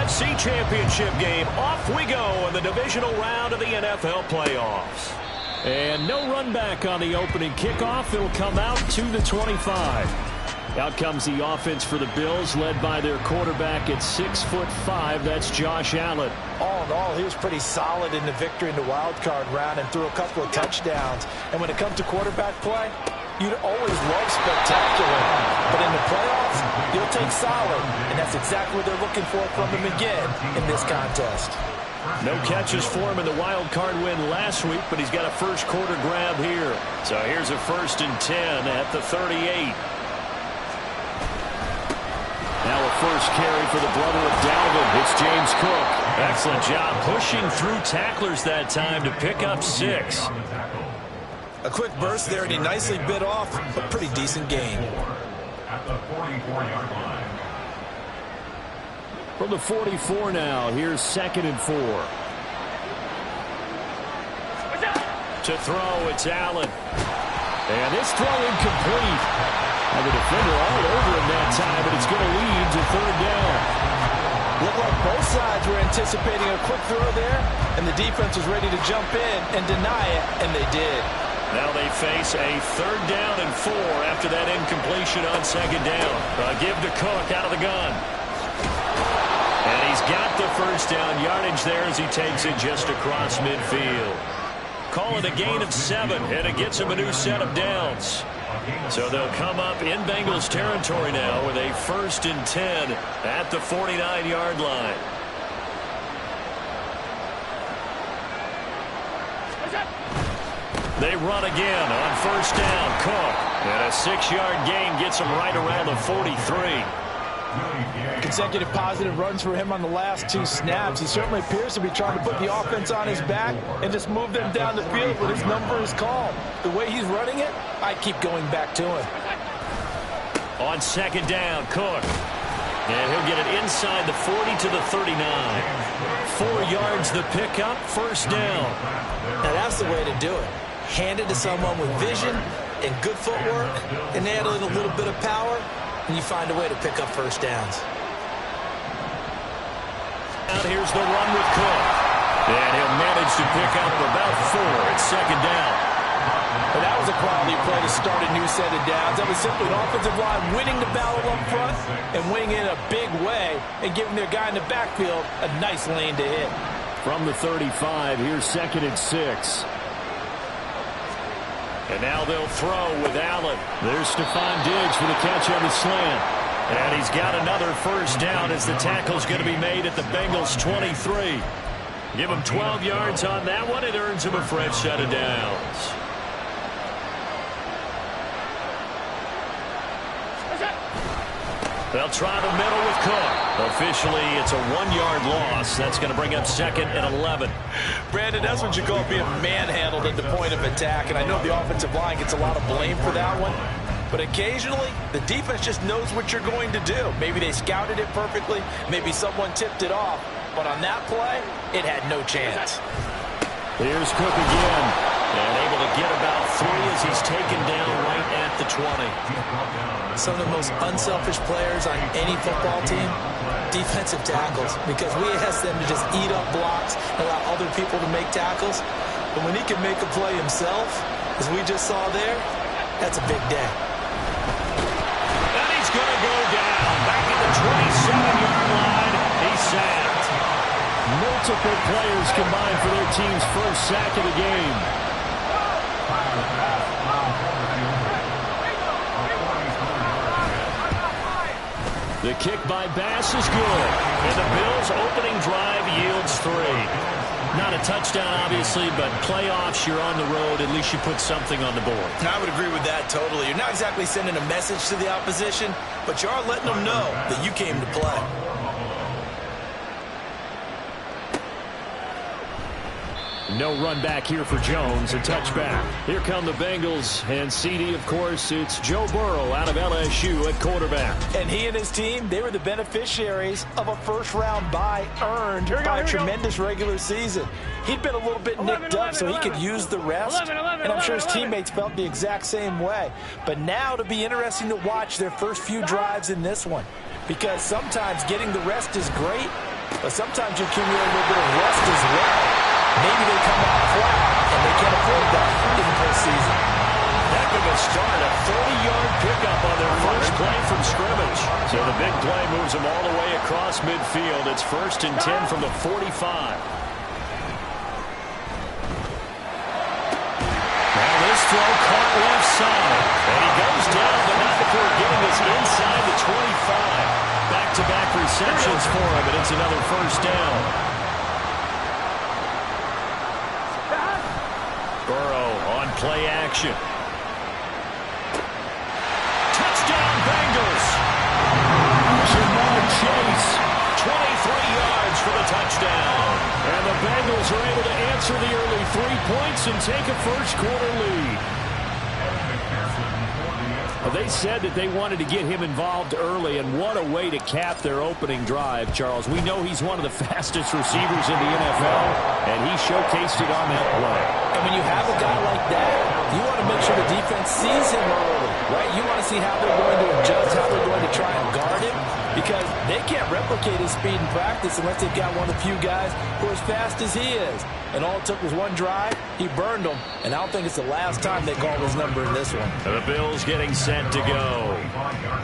NFC Championship game. Off we go in the divisional round of the NFL playoffs. And no run back on the opening kickoff. It'll come out to the 25. Out comes the offense for the Bills, led by their quarterback at 6'5". That's Josh Allen. All in all, he was pretty solid in the victory in the wild card round and threw a couple of touchdowns. And when it comes to quarterback play, you'd always love spectacular. But in the playoffs, you'll take solid. And that's exactly what they're looking for from him again in this contest. No catches for him in the wild card win last week, but he's got a first quarter grab here. So here's a 1st and 10 at the 38. Now a first carry for the brother of Dalvin. It's James Cook. Excellent job pushing through tacklers that time to pick up 6. A quick burst there, and he nicely bit off a pretty decent gain. At the 44-yard line. From the 44 now, here's 2nd and 4. To throw, it's Allen. And this throw incomplete. And the defender all over him that time, but it's going to lead to 3rd down. Looked like both sides were anticipating a quick throw there, and the defense was ready to jump in and deny it, and they did. Now they face a 3rd down and 4 after that incompletion on 2nd down. Give to Cook out of the gun. And he's got the 1st down yardage there as he takes it just across midfield. Call it a gain of 7, and it gets him a new set of downs. So they'll come up in Bengals territory now with a 1st and 10 at the 49-yard line. They run again on 1st down. Cook. And a 6-yard gain gets him right around the 43. Consecutive positive runs for him on the last 2 snaps. He certainly appears to be trying to put the offense on his back and just move them down the field when his number is called. The way he's running it, I keep going back to him. On 2nd down, Cook. And he'll get it inside the 40 to the 39. 4 yards the pickup, 1st down. Now that's the way to do it. Hand it to someone with vision and good footwork, and add in a little bit of power, and you find a way to pick up 1st downs. Out here's the run with Cook. And he'll manage to pick up about 4 at 2nd down. But that was a quality play to start a new set of downs. That was simply an offensive line winning the battle up front and winning in a big way and giving their guy in the backfield a nice lane to hit. From the 35, here's 2nd and 6. And now they'll throw with Allen. There's Stephon Diggs for the catch on the slant. And he's got another 1st down as the tackle's going to be made at the Bengals 23. Give him 12 yards on that one. It earns him a fresh set of downs. They'll try the middle with Cook. Officially, it's a 1-yard loss. That's going to bring up 2nd and 11. Brandon, that's what you call being manhandled at the point of attack. And I know the offensive line gets a lot of blame for that one. But occasionally, the defense just knows what you're going to do. Maybe they scouted it perfectly. Maybe someone tipped it off. But on that play, it had no chance. Here's Cook again. And able to get about 3 as he's taken down right at the 20. Some of the most unselfish players on any football team, defensive tackles, because we ask them to just eat up blocks and allow other people to make tackles. But when he can make a play himself, as we just saw there, that's a big day. And he's going to go down back at the 27-yard line. He's sacked. Multiple players combined for their team's first sack of the game. The kick by Bass is good. And the Bills' opening drive yields 3. Not a touchdown, obviously, but playoffs, you're on the road. At least you put something on the board. I would agree with that totally. You're not exactly sending a message to the opposition, but you are letting them know that you came to play. No run back here for Jones, a touchback. Here come the Bengals, and CD, of course, it's Joe Burrow out of LSU at quarterback. And he and his team, they were the beneficiaries of a first-round bye earned by a tremendous regular season. He'd been a little bit nicked up, so he could use the rest, and I'm sure his teammates felt the exact same way. But now it'll be interesting to watch their first few drives in this one, because sometimes getting the rest is great, But sometimes you accumulate a little bit of rust as well. Maybe they come out flat, and they can't afford that in the postseason. Heck of a start, a 30-yard pickup on their first play from scrimmage. So the big play moves them all the way across midfield. It's 1st and 10 from the 45. Now this throw caught left side. And he goes down, but not before getting this inside the 25. Back-to-back receptions for him, and it's another first down. Burrow on play action. Touchdown, Bengals. Jamar Chase, 23 yards for the touchdown. And the Bengals are able to answer the early 3 points and take a first-quarter lead. Well, they said that they wanted to get him involved early, and what a way to cap their opening drive, Charles. We know he's one of the fastest receivers in the NFL, and he showcased it on that play. And when you have a guy like that, you want to make sure the defense sees him early, right? You want to see how they're going to adjust, how they're going to try and guard him, because they can't replicate his speed in practice unless they've got one of the few guys who are as fast as he is. And all it took was one drive. He burned them. And I don't think it's the last time they call his number in this one. The Bills getting set to go.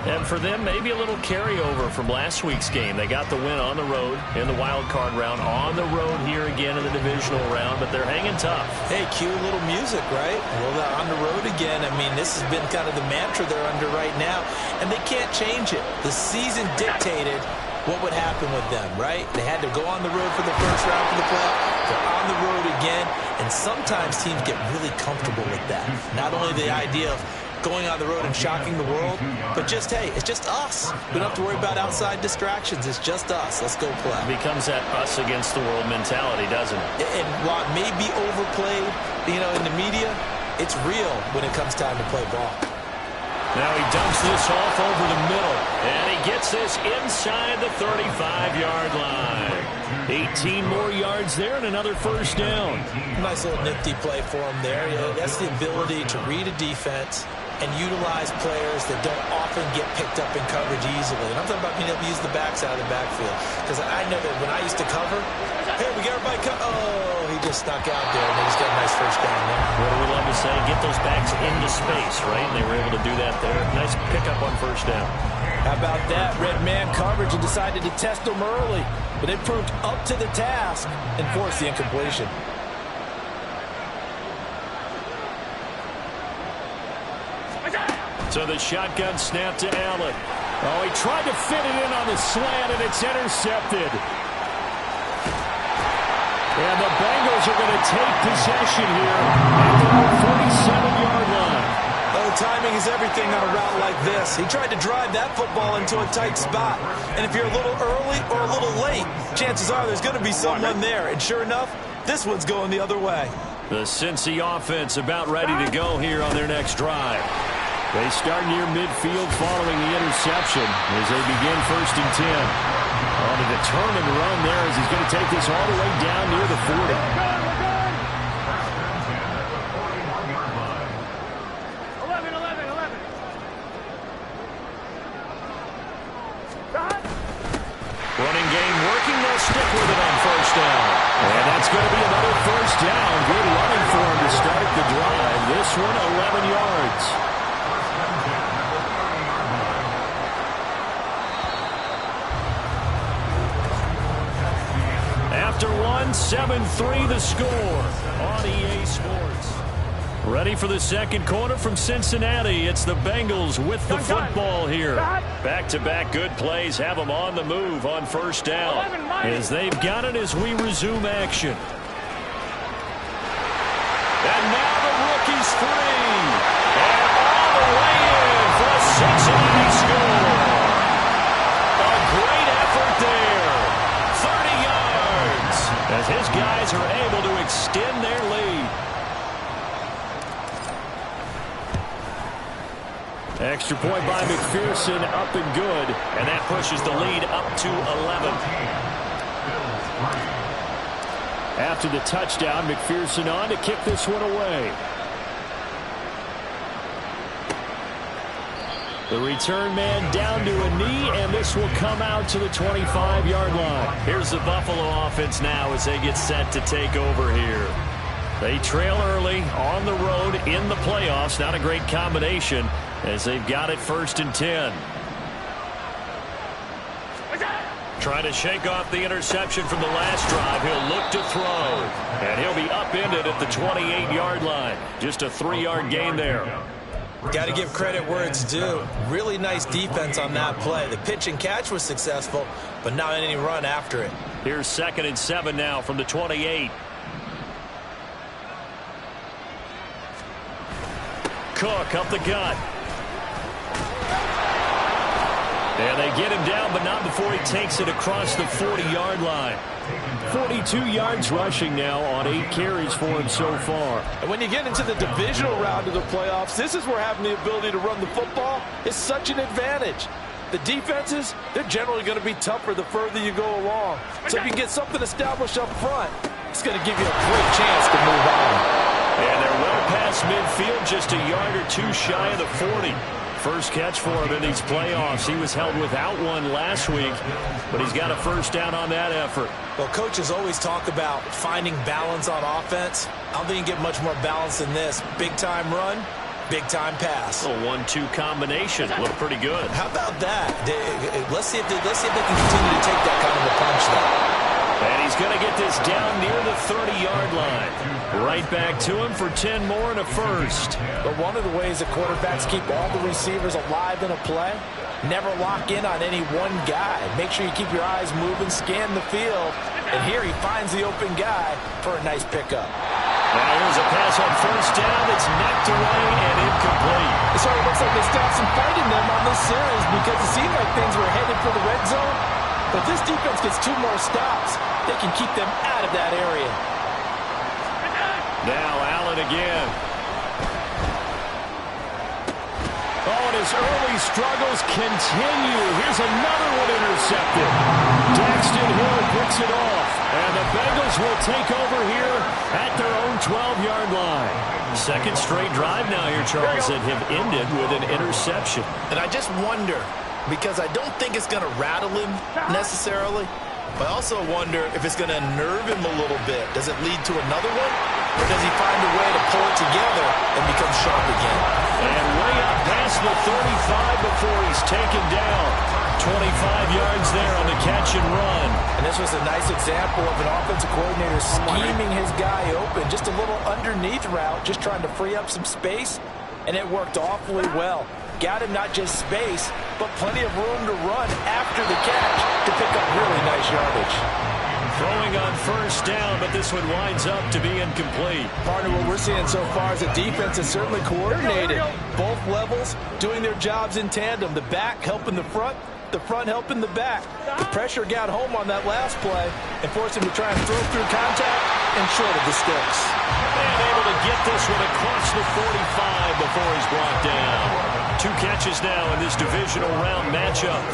And for them, maybe a little carryover from last week's game. They got the win on the road in the wild card round. On the road here again in the divisional round. But they're hanging tough. Hey, cue a little music, right? Well, they're on the road again. I mean, this has been kind of the mantra they're under right now. And they can't change it. The season dictated what would happen with them, right? They had to go on the road for the first round for the playoff. They're on the road again, and sometimes teams get really comfortable with that. Not only the idea of going on the road and shocking the world, but just, hey, it's just us. We don't have to worry about outside distractions. It's just us. Let's go play. It becomes that us against the world mentality, doesn't it? And while it may be overplayed, in the media, it's real when it comes time to play ball. Now he dumps this off over the middle, and he gets this inside the 35-yard line. 18 more yards there and another first down. Nice little nifty play for him there. That's the ability to read a defense and utilize players that don't often get picked up in coverage easily. And I'm talking about being able to use the backs out of the backfield. Because I know that when I used to cover, hey, we got everybody oh, he just snuck out there, and they just got a nice first down there. What do we love to say? Get those backs into space, right? And they were able to do that there. Nice pickup on first down. How about that? Red man coverage and decided to test them early. But it proved up to the task and forced the incompletion. So the shotgun snap to Allen. Oh, he tried to fit it in on the slant, and it's intercepted. And the Bengals are going to take possession here at the 47-yard line. Oh, timing is everything on a route like this. He tried to drive that football into a tight spot. And if you're a little early or a little late, chances are there's going to be someone there. And sure enough, this one's going the other way. The Cincy offense about ready to go here on their next drive. They start near midfield following the interception as they begin 1st and 10. On a determined run there as he's going to take this all the way down near the 40. Running game working, they'll stick with it on first down. And that's going to be another first down. Good running for him to start the drive. This one 11 yards. After one, 7-3 the score on EA Sports. Ready for the second quarter from Cincinnati. It's the Bengals with the football here. Back-to-back good plays have them on the move on first down. As they've got it as we resume action. And now the rookie's free. And all the way in for a Cincinnati score. A great effort there. 30 yards. As his guys are able to extend their lead. Extra point by McPherson, up and good. And that pushes the lead up to 11. After the touchdown, McPherson on to kick this one away. The return man down to a knee, and this will come out to the 25-yard line. Here's the Buffalo offense now as they get set to take over here. They trail early on the road in the playoffs. Not a great combination as they've got it 1st and 10. Trying to shake off the interception from the last drive. He'll look to throw, and he'll be upended at the 28-yard line. Just a 3-yard gain there. Got to give credit where it's due. Really nice defense on that play. The pitch and catch was successful, but not any run after it. Here's 2nd and 7 now from the 28. Cook up the gut. And they get him down, but not before he takes it across the 40-yard line. 42 yards rushing now on 8 carries for him so far. And when you get into the divisional round of the playoffs, this is where having the ability to run the football is such an advantage. The defenses, they're generally going to be tougher the further you go along. So if you can get something established up front, it's going to give you a great chance to move on. And they're well past midfield, just a yard or two shy of the 40. First catch for him in these playoffs. He was held without one last week, but he's got a 1st down on that effort. Well, coaches always talk about finding balance on offense. I don't think you can get much more balance than this. Big-time run, big-time pass. A 1-2 combination. Looked pretty good. How about that? Let's see if they can continue to take that kind of a punch there. And he's going to get this down near the 30-yard line. Right back to him for 10 more and a 1st. But one of the ways that quarterbacks keep all the receivers alive in a play, never lock in on any one guy. Make sure you keep your eyes moving, scan the field. And here he finds the open guy for a nice pickup. Now here's a pass on 1st down. It's knocked away and incomplete. It sort of looks like they still have some fight in them on this series because it seemed like things were headed for the red zone. But if this defense gets 2 more stops, they can keep them out of that area. Now Allen again. Oh, and his early struggles continue. Here's another one intercepted. Daxton Hill picks it off. And the Bengals will take over here at their own 12-yard line. 2nd straight drive now here, Charles, that have ended with an interception. And I just wonder, because I don't think it's going to rattle him necessarily, but I also wonder if it's going to unnerve him a little bit. Does it lead to another one? Or does he find a way to pull it together and become sharp again? And way up past the 35 before he's taken down. 25 yards there on the catch and run. And this was a nice example of an offensive coordinator scheming his guy open. Just a little underneath route, just trying to free up some space. And it worked awfully well. Got him not just space, but plenty of room to run after the catch to pick up really nice yardage. Throwing on 1st down, but this one winds up to be incomplete. Partner, what we're seeing so far is a defense that's certainly coordinated. Both levels doing their jobs in tandem. The back helping the front helping the back. The pressure got home on that last play and forced him to try and throw through contact and short of the sticks. And able to get this one across the 45 before he's brought down. 2 catches now in this divisional round matchup.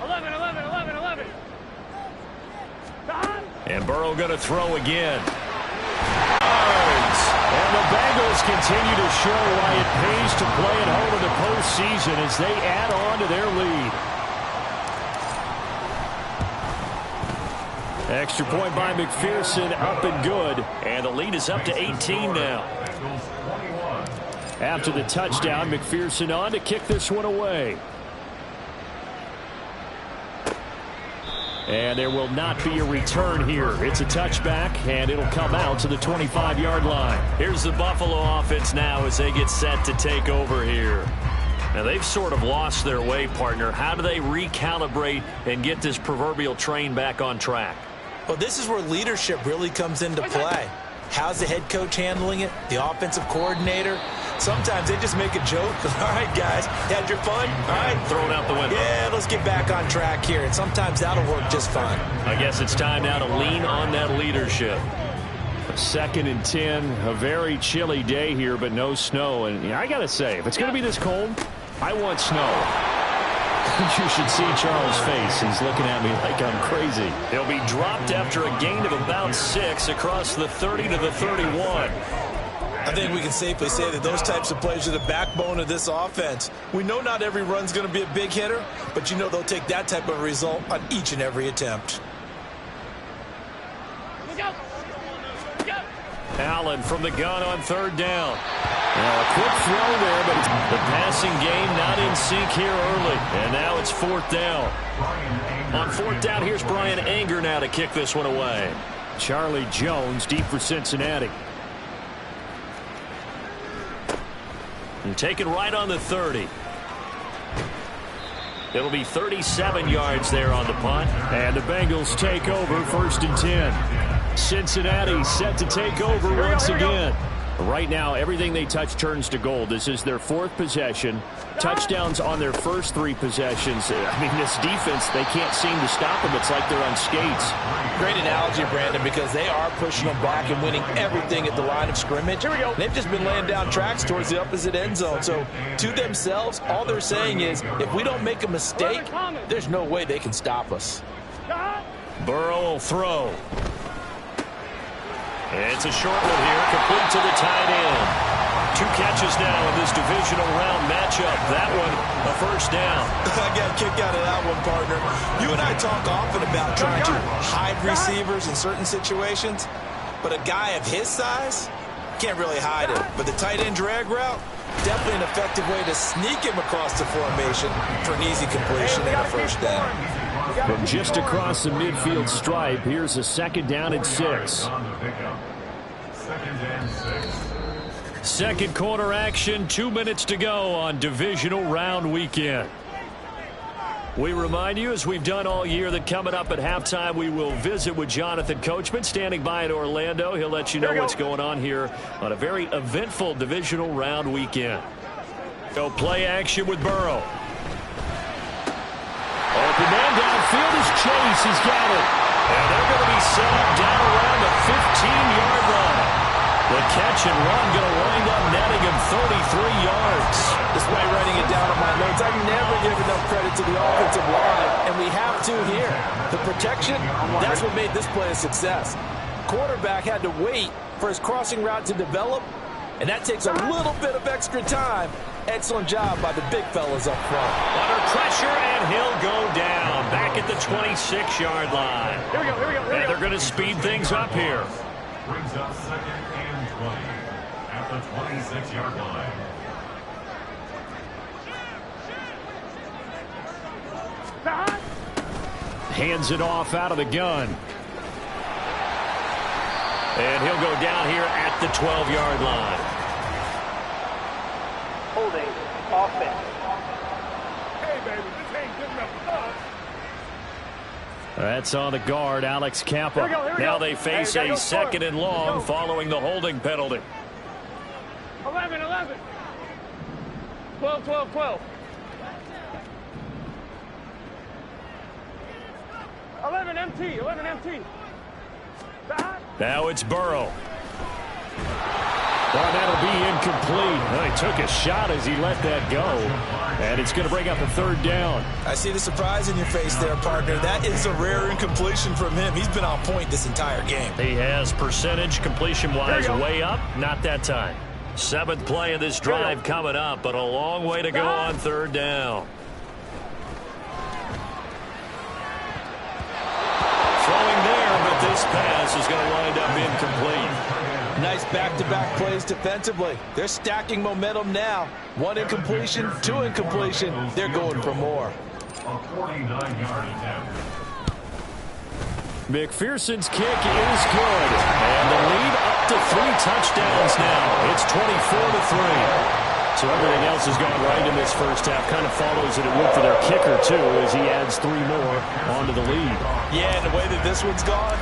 11. And Burrow going to throw again. And the Bengals continue to show why it pays to play at home in the postseason as they add on to their lead. Extra point by McPherson, up and good. And the lead is up to 18 now. After the touchdown, McPherson on to kick this one away. And there will not be a return here. It's a touchback, and it'll come out to the 25-yard line. Here's the Buffalo offense now as they get set to take over here. Now, they've sort of lost their way, partner. How do they recalibrate and get this proverbial train back on track? Well, this is where leadership really comes into play. How's the head coach handling it? The offensive coordinator? Sometimes they just make a joke. All right, guys, had your fun? All right. Throw it out the window. Yeah, let's get back on track here. And sometimes that'll work just fine. I guess it's time now to lean on that leadership. 2nd and 10, a very chilly day here, but no snow. And I got to say, if it's going to be this cold, I want snow. You should see Charles' face. He's looking at me like I'm crazy. He'll be dropped after a gain of about 6 across the 30 to the 31. I think we can safely say that those types of plays are the backbone of this offense. We know not every run's going to be a big hitter, but you know they'll take that type of result on each and every attempt. Allen from the gun on third down. Now a quick throw there, but the passing game not in sync here early. And now it's fourth down. On fourth down, here's Brian Anger now to kick this one away. Charlie Jones deep for Cincinnati. And taken right on the 30. It'll be 37 yards there on the punt. And the Bengals take over, 1st and 10. Cincinnati set to take over once again. Right now, everything they touch turns to gold. This is their 4th possession. Touchdowns on their first 3 possessions. I mean, this defense, they can't seem to stop them. It's like they're on skates. Great analogy, Brandon, because they are pushing them back and winning everything at the line of scrimmage. Here we go. They've just been laying down tracks towards the opposite end zone. So, to themselves, all they're saying is, if we don't make a mistake, there's no way they can stop us. Burrow will throw. It's a short one here, complete to the tight end. 2 catches now in this divisional round matchup. That one, a first down. I got a kick out of that one, partner. You and I talk often about trying to hide receivers in certain situations, but a guy of his size can't really hide it. But the tight end drag route, definitely an effective way to sneak him across the formation for an easy completion and a first down. From just across the midfield stripe, here's a 2nd down and 6. Second quarter action, 2 minutes to go on divisional round weekend. We remind you, as we've done all year, that coming up at halftime, we will visit with Jonathan Coachman, standing by in Orlando. He'll let you know what's going on here on a very eventful divisional round weekend. Go play action with Burrow. Open man downfield is Chase. He's got it. And they're going to be set up down around the 15-yard line. The catch and run going to wind up netting him 33 yards. Despite writing it down on my notes, I never give enough credit to the offensive line, and we have to here. The protection, that's what made this play a success. Quarterback had to wait for his crossing route to develop, and that takes a little bit of extra time. Excellent job by the big fellas up front. Under pressure, and he'll go down. Back at the 26-yard line. Here we go. And they're going to speed things up here. Brings up 2nd and 20 at the 26-yard line. Hands it off out of the gun. And he'll go down here at the 12-yard line. Holding offense. Hey, baby, this ain't good enough for us. That's on the guard, Alex Kappa. Here we go. Now they face a 2nd and long following the holding penalty. 11. 12. 11 MT. Now it's Burrow. Well, that'll be incomplete. Well, he took a shot as he let that go. And it's going to bring up a 3rd down. I see the surprise in your face there, partner. That is a rare incompletion from him. He's been on point this entire game. He has percentage completion-wise way up. Not that time. 7th play of this drive coming up, but a long way to go on 3rd down. Throwing there, but this pass is going to wind up incomplete. Nice back-to-back plays defensively. They're stacking momentum now. 1 incompletion, 2 incompletion. They're going for more. A 49-yard attempt. McPherson's kick is good. And the lead up to 3 touchdowns now. It's 24-3. So everything else has gone right in this first half. Kind of follows that it would for their kicker, too, as he adds 3 more onto the lead. Yeah, and the way that this one's gone,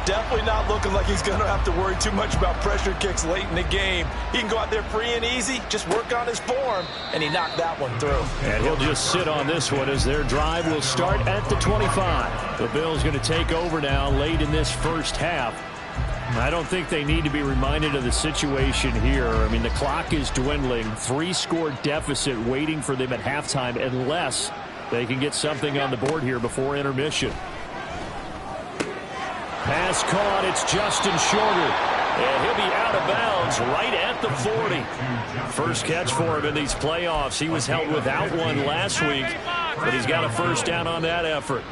definitely not looking like he's going to have to worry too much about pressure kicks late in the game. He can go out there free and easy, just work on his form, and he knocked that one through. And he'll just sit on this one as their drive will start at the 25. The Bills going to take over now late in this first half. I don't think they need to be reminded of the situation here. I mean, the clock is dwindling. 3-score deficit waiting for them at halftime unless they can get something on the board here before intermission. Pass caught. It's Justin Shorter. And he'll be out of bounds right at the 40. First catch for him in these playoffs. He was held without one last week, but he's got a first down on that effort.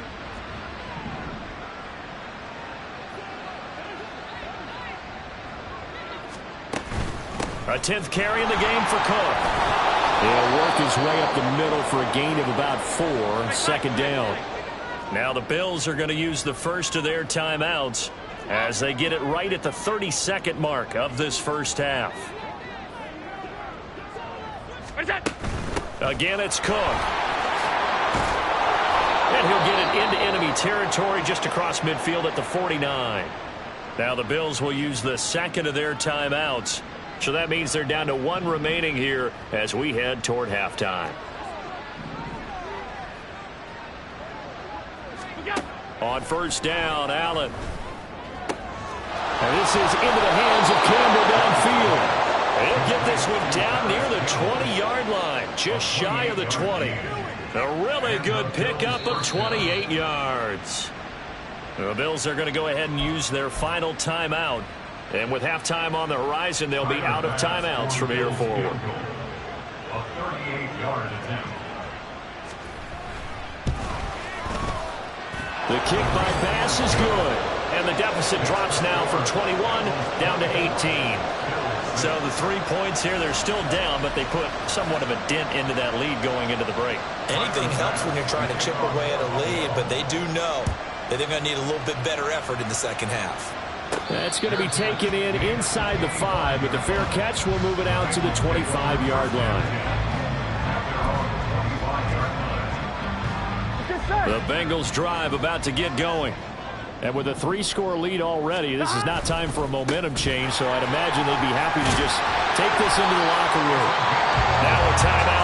A 10th carry in the game for Cook. He'll work his way up the middle for a gain of about 4, second down. Now the Bills are going to use the first of their timeouts as they get it right at the 32nd mark of this first half. Again, it's Cook. And he'll get it into enemy territory just across midfield at the 49. Now the Bills will use the second of their timeouts. So that means they're down to 1 remaining here as we head toward halftime. On first down, Allen. And this is into the hands of Campbell downfield. He'll get this one down near the 20-yard line, just shy of the 20. A really good pickup of 28 yards. The Bills are going to go ahead and use their final timeout. And with halftime on the horizon, they'll be out of timeouts from here forward. A 38-yard attempt. The kick by Bass is good. And the deficit drops now from 21 down to 18. So the 3 points here, they're still down, but they put somewhat of a dent into that lead going into the break. Anything helps when you're trying to chip away at a lead, but they do know that they're going to need a little bit better effort in the second half. That's going to be taken in inside the 5, but the fair catch will move it out to the 25-yard line. The Bengals drive about to get going. And with a 3-score lead already, this is not time for a momentum change, so I'd imagine they'd be happy to just take this into the locker room. Now a timeout.